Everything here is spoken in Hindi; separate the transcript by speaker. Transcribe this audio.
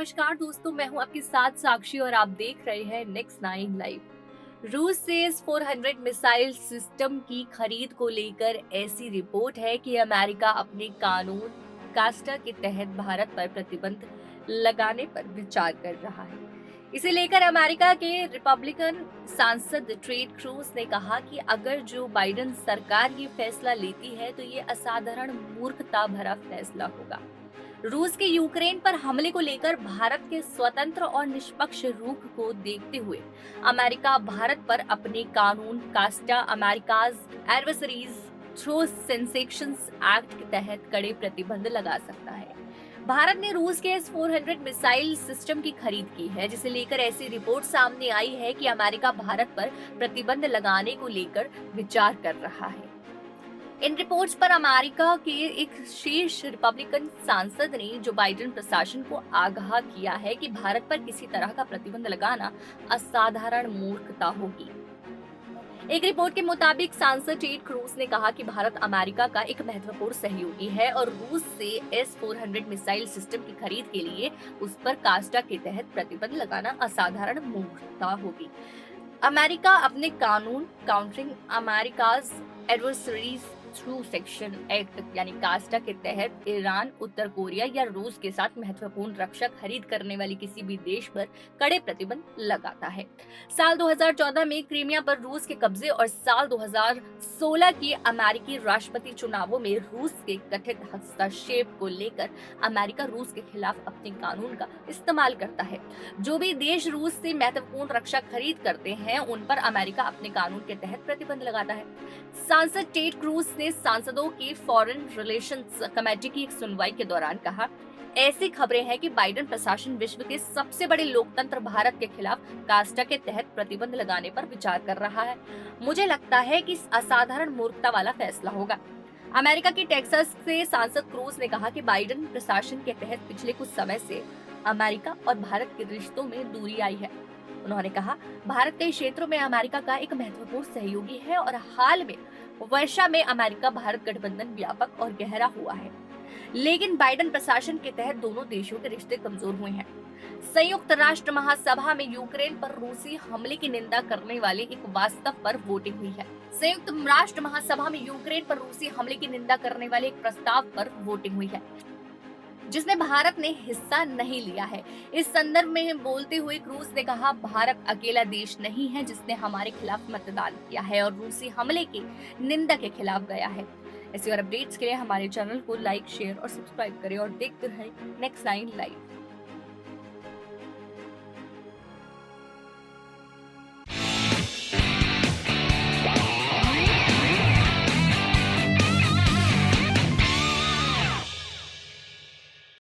Speaker 1: नमस्कार दोस्तों, मैं हूं आपके साथ साक्षी और आप देख रहे हैं नेक्स्ट नाइन लाइव। रूस से इस 400 मिसाइल सिस्टम की खरीद को लेकर ऐसी रिपोर्ट है कि अमेरिका अपने कानून कास्टा के तहत भारत पर प्रतिबंध लगाने पर विचार कर रहा है। इसे लेकर अमेरिका के रिपब्लिकन सांसद टेड क्रूज ने कहा कि अगर जो बाइडेन सरकार ये फैसला लेती है तो ये असाधारण मूर्खता भरा फैसला होगा। रूस के यूक्रेन पर हमले को लेकर भारत के स्वतंत्र और निष्पक्ष रुख को देखते हुए अमेरिका भारत पर अपने कानून कास्टा America's adversaries through sanctions act के तहत कड़े प्रतिबंध लगा सकता है। भारत ने रूस के इस 400 मिसाइल सिस्टम की खरीद की है, जिसे लेकर ऐसी रिपोर्ट सामने आई है कि अमेरिका भारत पर प्रतिबंध लगाने को लेकर विचार कर रहा है। इन रिपोर्ट्स पर अमेरिका के एक शीर्ष रिपब्लिकन सांसद ने जो बाइडेन प्रशासन को आगाह किया है कि भारत पर किसी तरह का प्रतिबंध लगाना असाधारण मूर्खता होगी। एक रिपोर्ट के मुताबिक सांसद टेड क्रूज ने कहा कि भारत अमेरिका का एक महत्वपूर्ण सहयोगी है और रूस से S-400 मिसाइल सिस्टम की खरीद के लिए उस पर कास्टा के तहत प्रतिबंध लगाना असाधारण मूर्खता होगी। अमेरिका अपने कानून countering America's adversaries through section act यानी कास्टा के तहत ईरान, उत्तर कोरिया या रूस के साथ महत्वपूर्ण रक्षा खरीद करने वाले किसी भी देश पर कड़े प्रतिबंध लगाता है। साल 2014 में क्रीमिया पर रूस के कब्जे और साल 2016 के अमेरिकी राष्ट्रपति चुनावों में रूस के कथित हस्तक्षेप को लेकर अमेरिका रूस के खिलाफ अपने कानून का इस्तेमाल करता है। जो भी देश रूस से महत्वपूर्ण रक्षा खरीद करते हैं उन पर अमेरिका अपने कानून के तहत प्रतिबंध लगाता है। सांसद टेड क्रूज ने सांसदों की फॉरेन रिलेशंस कमेटी की एक सुनवाई के दौरान कहा, ऐसी खबरें हैं कि बाइडेन प्रशासन विश्व के सबसे बड़े लोकतंत्र भारत के खिलाफ कास्टा के तहत प्रतिबंध लगाने पर विचार कर रहा है। मुझे लगता है कि असाधारण मूर्खता वाला फैसला होगा। अमेरिका की टेक्सास से सांसद क्रूज ने कहा कि बाइडेन प्रशासन के तहत पिछले कुछ समय से अमेरिका और भारत के रिश्तों में दूरी आई है। उन्होंने कहा, भारत कई क्षेत्रों में अमेरिका का एक महत्वपूर्ण सहयोगी है और हाल में वर्षा में अमेरिका भारत गठबंधन व्यापक और गहरा हुआ है, लेकिन बाइडेन प्रशासन के तहत दोनों देशों के रिश्ते कमजोर हुए हैं। संयुक्त राष्ट्र महासभा में यूक्रेन पर रूसी हमले की निंदा करने वाले एक वास्तव पर वोटिंग हुई है। संयुक्त राष्ट्र महासभा में यूक्रेन पर रूसी हमले की निंदा करने वाले एक प्रस्ताव पर वोटिंग हुई है, जिसमें भारत ने हिस्सा नहीं लिया है। इस संदर्भ में बोलते हुए क्रूज ने कहा, भारत अकेला देश नहीं है जिसने हमारे खिलाफ मतदान किया है और रूसी हमले की निंदा के खिलाफ गया है। ऐसी और अपडेट्स के लिए हमारे चैनल को लाइक, शेयर और सब्सक्राइब करें और देखते रहें नेक्स्ट नाइन लाइव।